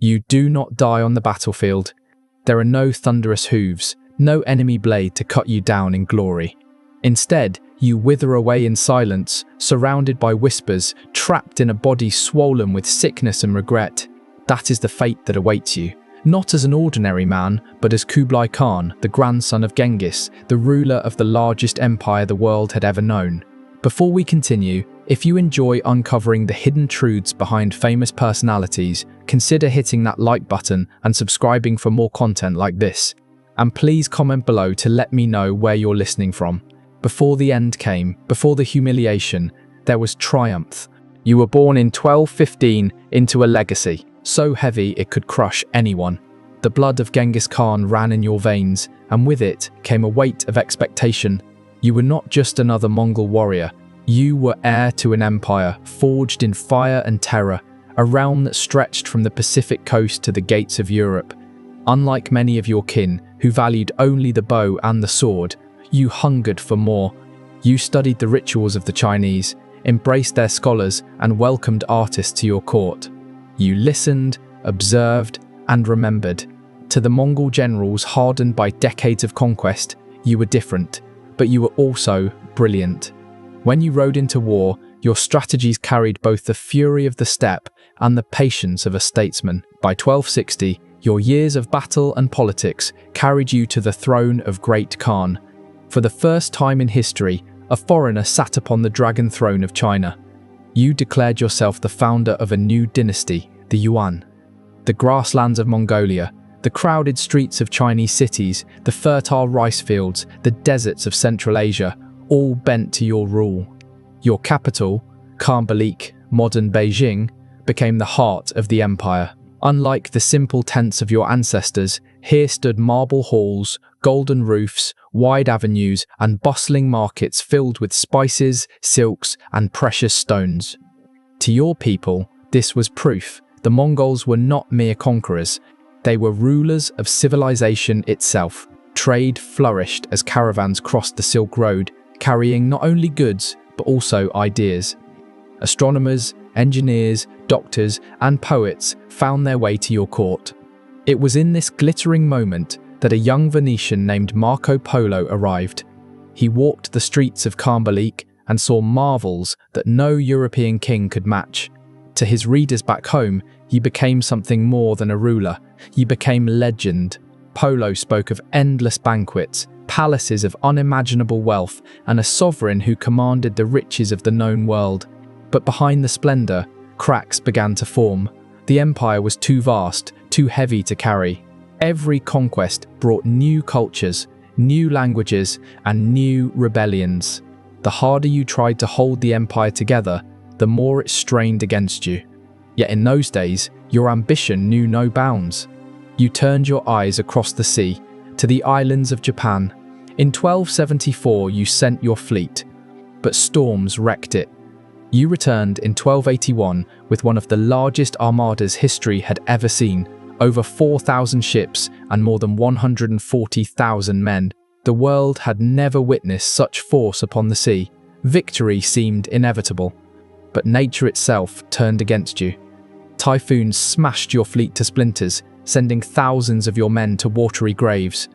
You do not die on the battlefield. There are no thunderous hooves, no enemy blade to cut you down in glory. Instead, you wither away in silence, surrounded by whispers, trapped in a body swollen with sickness and regret. That is the fate that awaits you. Not as an ordinary man, but as Kublai Khan, the grandson of Genghis, the ruler of the largest empire the world had ever known. Before we continue, if you enjoy uncovering the hidden truths behind famous personalities, consider hitting that like button and subscribing for more content like this. And please comment below to let me know where you're listening from. Before the end came, before the humiliation, there was triumph. You were born in 1215 into a legacy, so heavy it could crush anyone. The blood of Genghis Khan ran in your veins, and with it came a weight of expectation. You were not just another Mongol warrior. You were heir to an empire forged in fire and terror, a realm that stretched from the Pacific coast to the gates of Europe. Unlike many of your kin, who valued only the bow and the sword, you hungered for more. You studied the rituals of the Chinese, embraced their scholars, and welcomed artists to your court. You listened, observed, and remembered. To the Mongol generals hardened by decades of conquest, you were different, but you were also brilliant. When you rode into war, your strategies carried both the fury of the steppe and the patience of a statesman. By 1260, your years of battle and politics carried you to the throne of Great Khan. For the first time in history, a foreigner sat upon the dragon throne of China. You declared yourself the founder of a new dynasty, the Yuan. The grasslands of Mongolia, the crowded streets of Chinese cities, the fertile rice fields, the deserts of Central Asia, all bent to your rule. Your capital, Khanbalik, modern Beijing, became the heart of the empire. Unlike the simple tents of your ancestors, here stood marble halls, golden roofs, wide avenues, and bustling markets filled with spices, silks, and precious stones. To your people, this was proof the Mongols were not mere conquerors. They were rulers of civilization itself. Trade flourished as caravans crossed the Silk Road, carrying not only goods, but also ideas. Astronomers, engineers, doctors, and poets found their way to your court. It was in this glittering moment that a young Venetian named Marco Polo arrived. He walked the streets of Khanbalik and saw marvels that no European king could match. To his readers back home, you became something more than a ruler. You became legend. Polo spoke of endless banquets, palaces of unimaginable wealth, and a sovereign who commanded the riches of the known world. But behind the splendor, cracks began to form. The empire was too vast, too heavy to carry. Every conquest brought new cultures, new languages, and new rebellions. The harder you tried to hold the empire together, the more it strained against you. Yet in those days, your ambition knew no bounds. You turned your eyes across the sea, to the islands of Japan. In 1274, you sent your fleet, but storms wrecked it. You returned in 1281 with one of the largest armadas history had ever seen, over 4,000 ships and more than 140,000 men. The world had never witnessed such force upon the sea. Victory seemed inevitable, but nature itself turned against you. Typhoons smashed your fleet to splinters, sending thousands of your men to watery graves.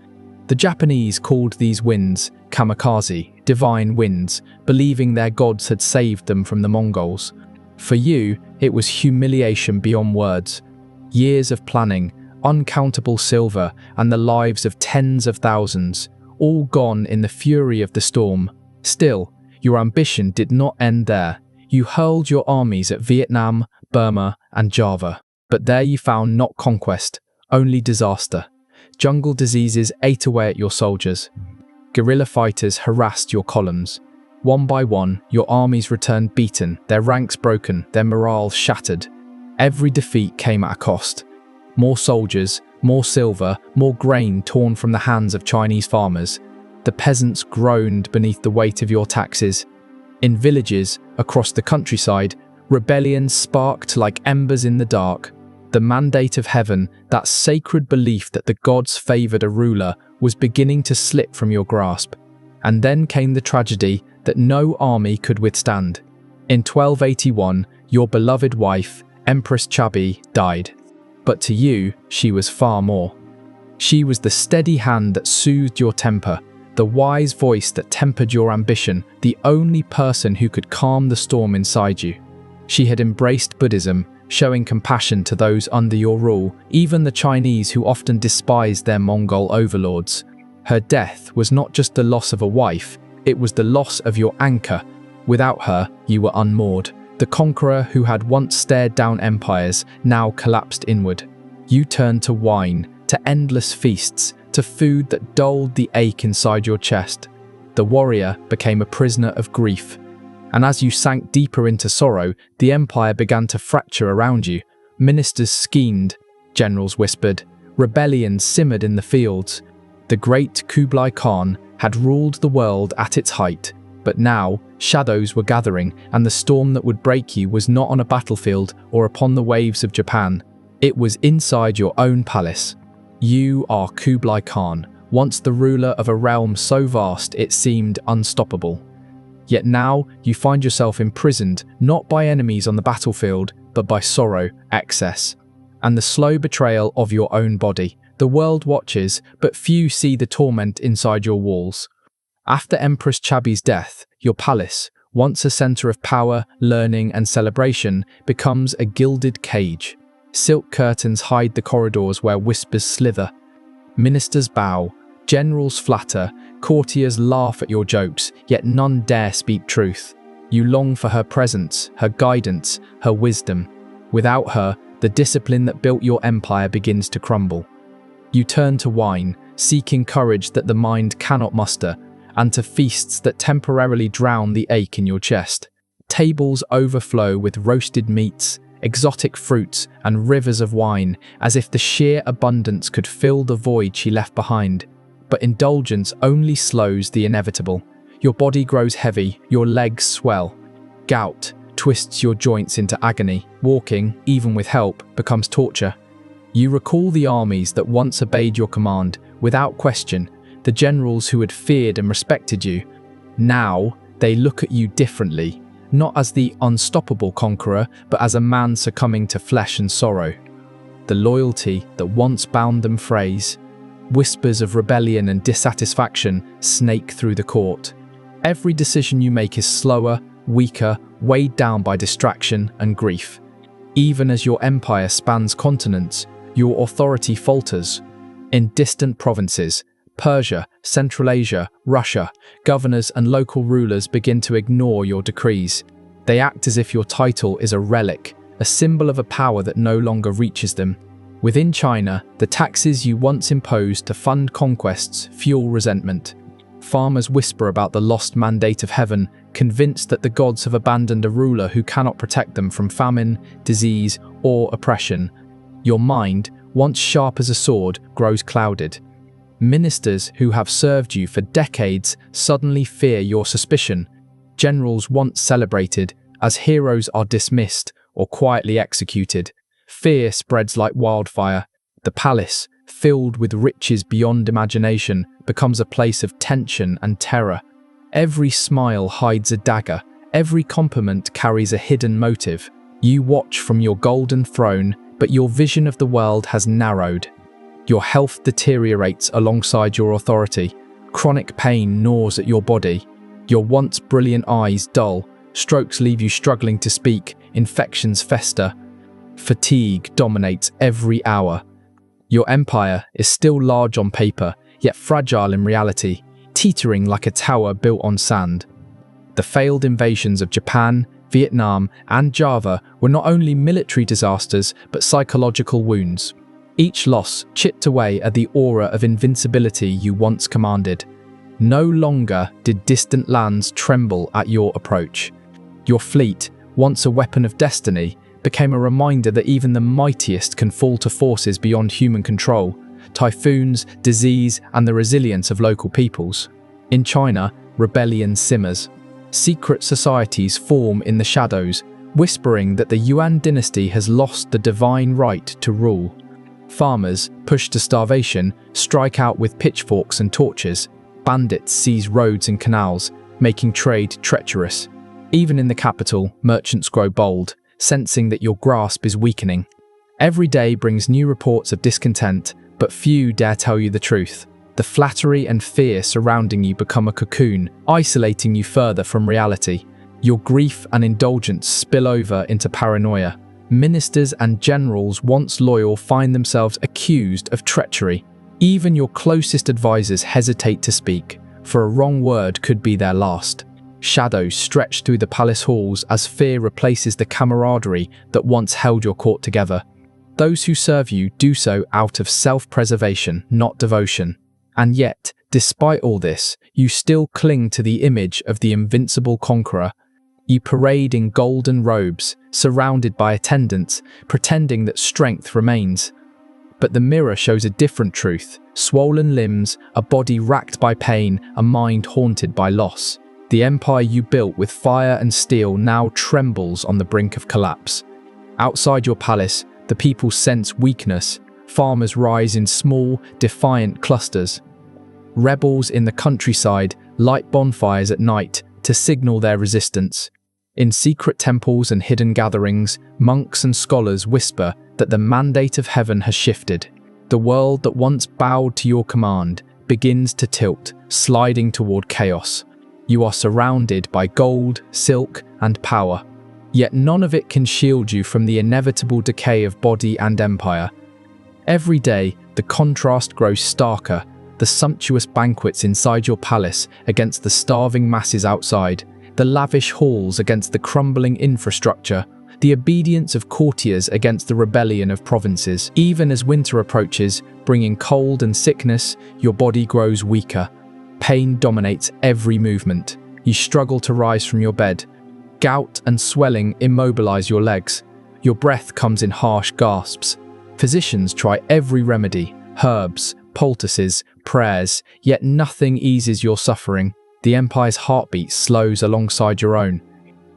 The Japanese called these winds kamikaze, divine winds, believing their gods had saved them from the Mongols. For you, it was humiliation beyond words. Years of planning, uncountable silver, and the lives of tens of thousands, all gone in the fury of the storm. Still, your ambition did not end there. You hurled your armies at Vietnam, Burma, and Java. But there you found not conquest, only disaster. Jungle diseases ate away at your soldiers. Guerrilla fighters harassed your columns. One by one, your armies returned beaten, their ranks broken, their morale shattered. Every defeat came at a cost. More soldiers, more silver, more grain torn from the hands of Chinese farmers. The peasants groaned beneath the weight of your taxes. In villages across the countryside, rebellions sparked like embers in the dark. The mandate of heaven, that sacred belief that the gods favored a ruler, was beginning to slip from your grasp. And then came the tragedy that no army could withstand. In 1281, your beloved wife, Empress Chabi, died. But to you, she was far more. She was the steady hand that soothed your temper, the wise voice that tempered your ambition, the only person who could calm the storm inside you. She had embraced Buddhism, showing compassion to those under your rule, even the Chinese who often despised their Mongol overlords. Her death was not just the loss of a wife, it was the loss of your anchor. Without her, you were unmoored. The conqueror who had once stared down empires now collapsed inward. You turned to wine, to endless feasts, to food that dulled the ache inside your chest. The warrior became a prisoner of grief. And as you sank deeper into sorrow, the empire began to fracture around you. Ministers schemed, generals whispered, rebellion simmered in the fields. The great Kublai Khan had ruled the world at its height, but now shadows were gathering, and the storm that would break you was not on a battlefield or upon the waves of Japan. It was inside your own palace. You are Kublai Khan, once the ruler of a realm so vast it seemed unstoppable. Yet now you find yourself imprisoned not by enemies on the battlefield, but by sorrow, excess, and the slow betrayal of your own body. The world watches, but few see the torment inside your walls. After Empress Chabi's death, your palace, once a center of power, learning, and celebration, becomes a gilded cage. Silk curtains hide the corridors where whispers slither. Ministers bow, generals flatter, courtiers laugh at your jokes, yet none dare speak truth. You long for her presence, her guidance, her wisdom. Without her, the discipline that built your empire begins to crumble. You turn to wine, seeking courage that the mind cannot muster, and to feasts that temporarily drown the ache in your chest. Tables overflow with roasted meats, exotic fruits, and rivers of wine, as if the sheer abundance could fill the void she left behind. But indulgence only slows the inevitable. Your body grows heavy, your legs swell. Gout twists your joints into agony. Walking, even with help, becomes torture. You recall the armies that once obeyed your command, without question, the generals who had feared and respected you. Now, they look at you differently, not as the unstoppable conqueror, but as a man succumbing to flesh and sorrow. The loyalty that once bound them frays. Whispers of rebellion and dissatisfaction snake through the court. Every decision you make is slower, weaker, weighed down by distraction and grief. Even as your empire spans continents, your authority falters. In distant provinces, Persia, Central Asia, Russia, governors and local rulers begin to ignore your decrees. They act as if your title is a relic, a symbol of a power that no longer reaches them. Within China, the taxes you once imposed to fund conquests fuel resentment. Farmers whisper about the lost mandate of heaven, convinced that the gods have abandoned a ruler who cannot protect them from famine, disease, or oppression. Your mind, once sharp as a sword, grows clouded. Ministers who have served you for decades suddenly fear your suspicion. Generals once celebrated as heroes are dismissed or quietly executed. Fear spreads like wildfire. The palace, filled with riches beyond imagination, becomes a place of tension and terror. Every smile hides a dagger. Every compliment carries a hidden motive. You watch from your golden throne, but your vision of the world has narrowed. Your health deteriorates alongside your authority. Chronic pain gnaws at your body. Your once brilliant eyes dull. Strokes leave you struggling to speak. Infections fester. Fatigue dominates every hour. Your empire is still large on paper, yet fragile in reality, teetering like a tower built on sand. The failed invasions of Japan, Vietnam, and Java were not only military disasters, but psychological wounds. Each loss chipped away at the aura of invincibility you once commanded. No longer did distant lands tremble at your approach. Your fleet, once a weapon of destiny, became a reminder that even the mightiest can fall to forces beyond human control, typhoons, disease, and the resilience of local peoples. In China, rebellion simmers. Secret societies form in the shadows, whispering that the Yuan dynasty has lost the divine right to rule. Farmers, pushed to starvation, strike out with pitchforks and torches. Bandits seize roads and canals, making trade treacherous. Even in the capital, merchants grow bold, sensing that your grasp is weakening. Every day brings new reports of discontent, but few dare tell you the truth. The flattery and fear surrounding you become a cocoon, isolating you further from reality. Your grief and indulgence spill over into paranoia. Ministers and generals once loyal find themselves accused of treachery. Even your closest advisors hesitate to speak, for a wrong word could be their last. Shadows stretch through the palace halls as fear replaces the camaraderie that once held your court together. Those who serve you do so out of self-preservation, not devotion. And yet, despite all this, you still cling to the image of the invincible conqueror. You parade in golden robes, surrounded by attendants, pretending that strength remains. But the mirror shows a different truth: swollen limbs, a body racked by pain, a mind haunted by loss. The empire you built with fire and steel now trembles on the brink of collapse. Outside your palace, the people sense weakness. Farmers rise in small, defiant clusters. Rebels in the countryside light bonfires at night to signal their resistance. In secret temples and hidden gatherings, monks and scholars whisper that the mandate of heaven has shifted. The world that once bowed to your command begins to tilt, sliding toward chaos. You are surrounded by gold, silk, and power. Yet none of it can shield you from the inevitable decay of body and empire. Every day, the contrast grows starker, the sumptuous banquets inside your palace against the starving masses outside, the lavish halls against the crumbling infrastructure, the obedience of courtiers against the rebellion of provinces. Even as winter approaches, bringing cold and sickness, your body grows weaker. Pain dominates every movement. You struggle to rise from your bed. Gout and swelling immobilize your legs. Your breath comes in harsh gasps. Physicians try every remedy, herbs, poultices, prayers, yet nothing eases your suffering. The empire's heartbeat slows alongside your own.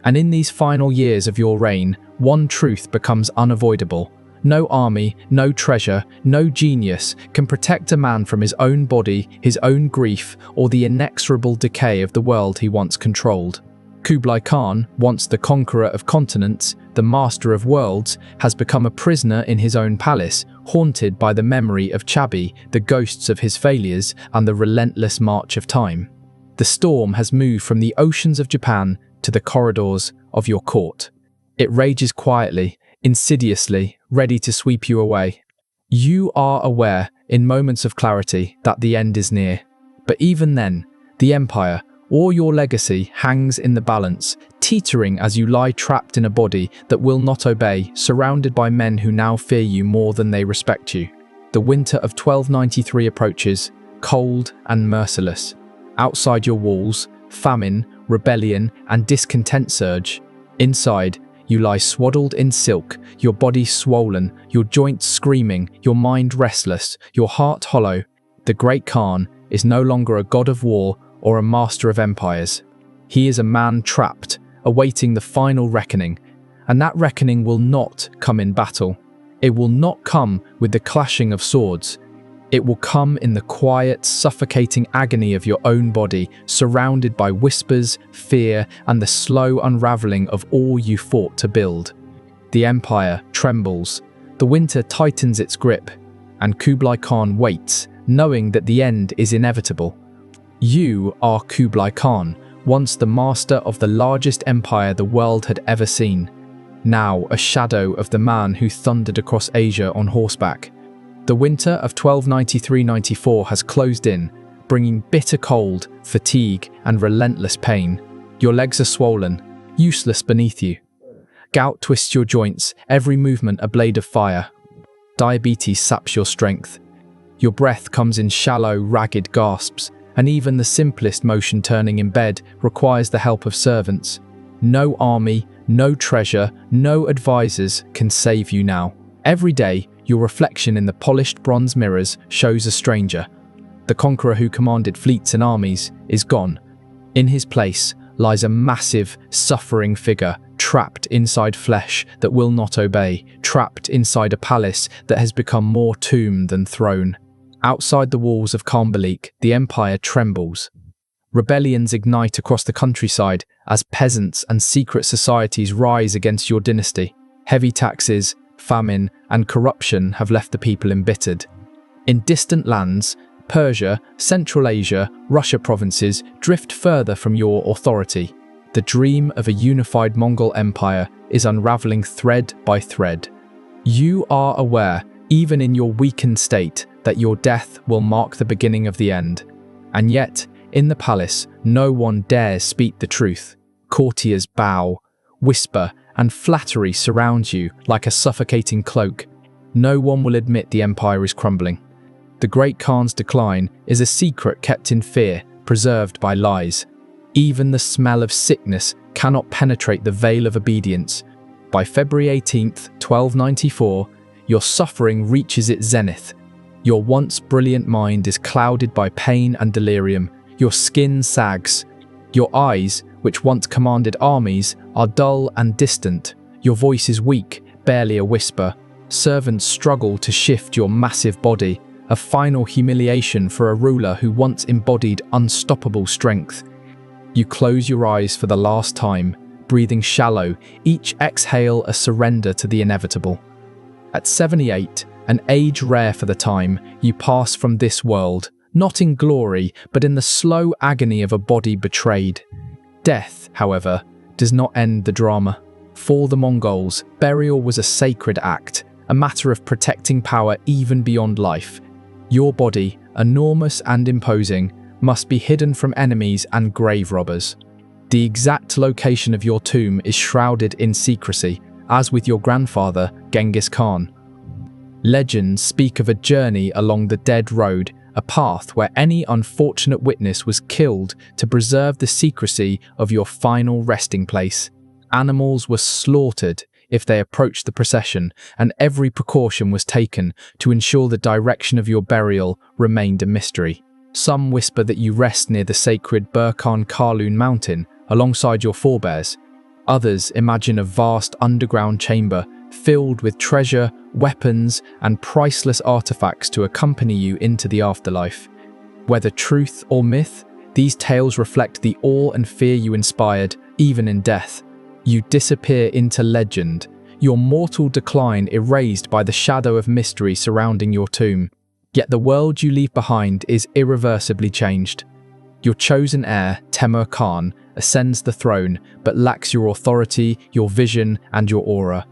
And in these final years of your reign, one truth becomes unavoidable. No army, no treasure, no genius can protect a man from his own body, his own grief, or the inexorable decay of the world he once controlled. Kublai Khan, once the conqueror of continents, the master of worlds, has become a prisoner in his own palace, haunted by the memory of Chabi, the ghosts of his failures, and the relentless march of time. The storm has moved from the oceans of Japan to the corridors of your court. It rages quietly, insidiously, ready to sweep you away. You are aware, in moments of clarity, that the end is near. But even then, the empire, or your legacy, hangs in the balance, teetering as you lie trapped in a body that will not obey, surrounded by men who now fear you more than they respect you. The winter of 1293 approaches, cold and merciless. Outside your walls, famine, rebellion, and discontent surge. Inside, you lie swaddled in silk, your body swollen, your joints screaming, your mind restless, your heart hollow. The great Khan is no longer a god of war or a master of empires. He is a man trapped, awaiting the final reckoning, and that reckoning will not come in battle. It will not come with the clashing of swords. It will come in the quiet, suffocating agony of your own body, surrounded by whispers, fear, and the slow unraveling of all you fought to build. The empire trembles, the winter tightens its grip, and Kublai Khan waits, knowing that the end is inevitable. You are Kublai Khan, once the master of the largest empire the world had ever seen, now a shadow of the man who thundered across Asia on horseback. The winter of 1293-94 has closed in, bringing bitter cold, fatigue, and relentless pain. Your legs are swollen, useless beneath you. Gout twists your joints, every movement a blade of fire. Diabetes saps your strength. Your breath comes in shallow, ragged gasps, and even the simplest motion turning in bed requires the help of servants. No army, no treasure, no advisors can save you now. Every day, your reflection in the polished bronze mirrors shows a stranger. The conqueror who commanded fleets and armies is gone. In his place lies a massive, suffering figure, trapped inside flesh that will not obey, trapped inside a palace that has become more tomb than throne. Outside the walls of Kublai, the empire trembles. Rebellions ignite across the countryside as peasants and secret societies rise against your dynasty. Heavy taxes, famine, and corruption have left the people embittered. In distant lands, Persia, Central Asia, Russia provinces drift further from your authority. The dream of a unified Mongol empire is unraveling thread by thread. You are aware, even in your weakened state, that your death will mark the beginning of the end. And yet, in the palace, no one dares speak the truth. Courtiers bow, whisper, and flattery surrounds you like a suffocating cloak. No one will admit the empire is crumbling. The Great Khan's decline is a secret kept in fear, preserved by lies. Even the smell of sickness cannot penetrate the veil of obedience. By February 18th, 1294, your suffering reaches its zenith. Your once brilliant mind is clouded by pain and delirium. Your skin sags. Your eyes, which once commanded armies, are dull and distant. Your voice is weak, barely a whisper. Servants struggle to shift your massive body, a final humiliation for a ruler who once embodied unstoppable strength. You close your eyes for the last time, breathing shallow, each exhale a surrender to the inevitable. At 78, an age rare for the time, you pass from this world, not in glory, but in the slow agony of a body betrayed. Death, however, does not end the drama. For the Mongols, burial was a sacred act, a matter of protecting power even beyond life. Your body, enormous and imposing, must be hidden from enemies and grave robbers. The exact location of your tomb is shrouded in secrecy, as with your grandfather, Genghis Khan. Legends speak of a journey along the dead road, a path where any unfortunate witness was killed to preserve the secrecy of your final resting place. Animals were slaughtered if they approached the procession, and every precaution was taken to ensure the direction of your burial remained a mystery. Some whisper that you rest near the sacred Burkhan Karlun mountain alongside your forebears. Others imagine a vast underground chamber filled with treasure, weapons, and priceless artifacts to accompany you into the afterlife. Whether truth or myth, these tales reflect the awe and fear you inspired, even in death. You disappear into legend, your mortal decline erased by the shadow of mystery surrounding your tomb. Yet the world you leave behind is irreversibly changed. Your chosen heir, Temur Khan, ascends the throne, but lacks your authority, your vision, and your aura.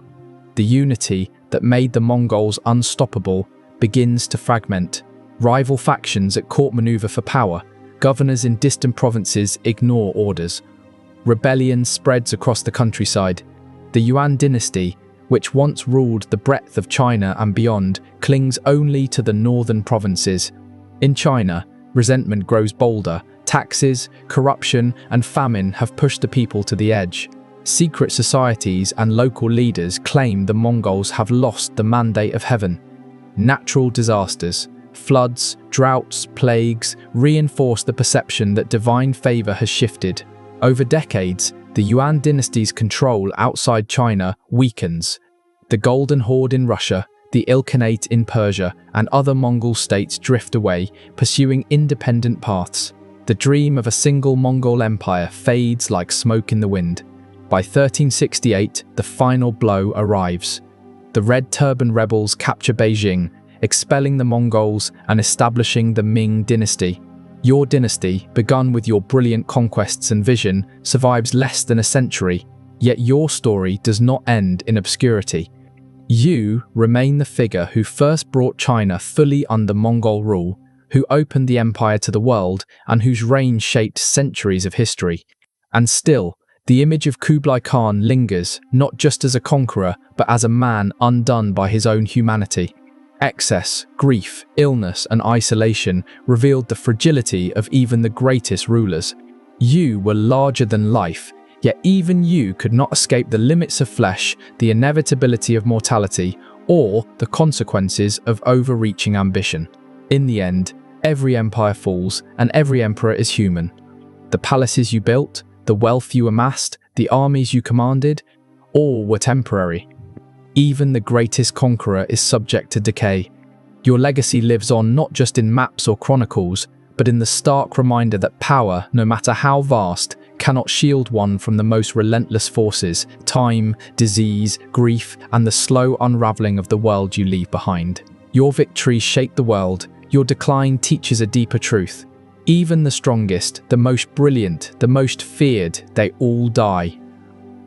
The unity that made the Mongols unstoppable begins to fragment. Rival factions at court maneuver for power. Governors in distant provinces ignore orders. Rebellion spreads across the countryside. The Yuan dynasty, which once ruled the breadth of China and beyond, clings only to the northern provinces. In China, resentment grows bolder. Taxes, corruption, and famine have pushed the people to the edge. Secret societies and local leaders claim the Mongols have lost the mandate of heaven. Natural disasters, floods, droughts, plagues reinforce the perception that divine favor has shifted. Over decades, the Yuan dynasty's control outside China weakens. The Golden Horde in Russia, the Ilkhanate in Persia, and other Mongol states drift away, pursuing independent paths. The dream of a single Mongol empire fades like smoke in the wind. By 1368, the final blow arrives. The Red Turban rebels capture Beijing, expelling the Mongols and establishing the Ming dynasty. Your dynasty, begun with your brilliant conquests and vision, survives less than a century, yet your story does not end in obscurity. You remain the figure who first brought China fully under Mongol rule, who opened the empire to the world, and whose reign shaped centuries of history. And still, the image of Kublai Khan lingers, not just as a conqueror, but as a man undone by his own humanity. Excess, grief, illness, and isolation revealed the fragility of even the greatest rulers. You were larger than life, yet even you could not escape the limits of flesh, the inevitability of mortality, or the consequences of overreaching ambition. In the end, every empire falls, and every emperor is human. The palaces you built, the wealth you amassed, the armies you commanded, all were temporary. Even the greatest conqueror is subject to decay. Your legacy lives on not just in maps or chronicles, but in the stark reminder that power, no matter how vast, cannot shield one from the most relentless forces: time, disease, grief, and the slow unraveling of the world you leave behind. Your victories shape the world. Your decline teaches a deeper truth. Even the strongest, the most brilliant, the most feared, they all die.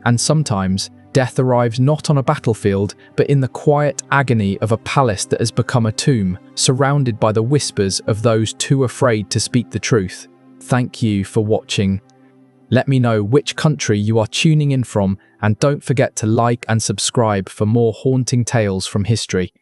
And sometimes, death arrives not on a battlefield, but in the quiet agony of a palace that has become a tomb, surrounded by the whispers of those too afraid to speak the truth. Thank you for watching. Let me know which country you are tuning in from, and don't forget to like and subscribe for more haunting tales from history.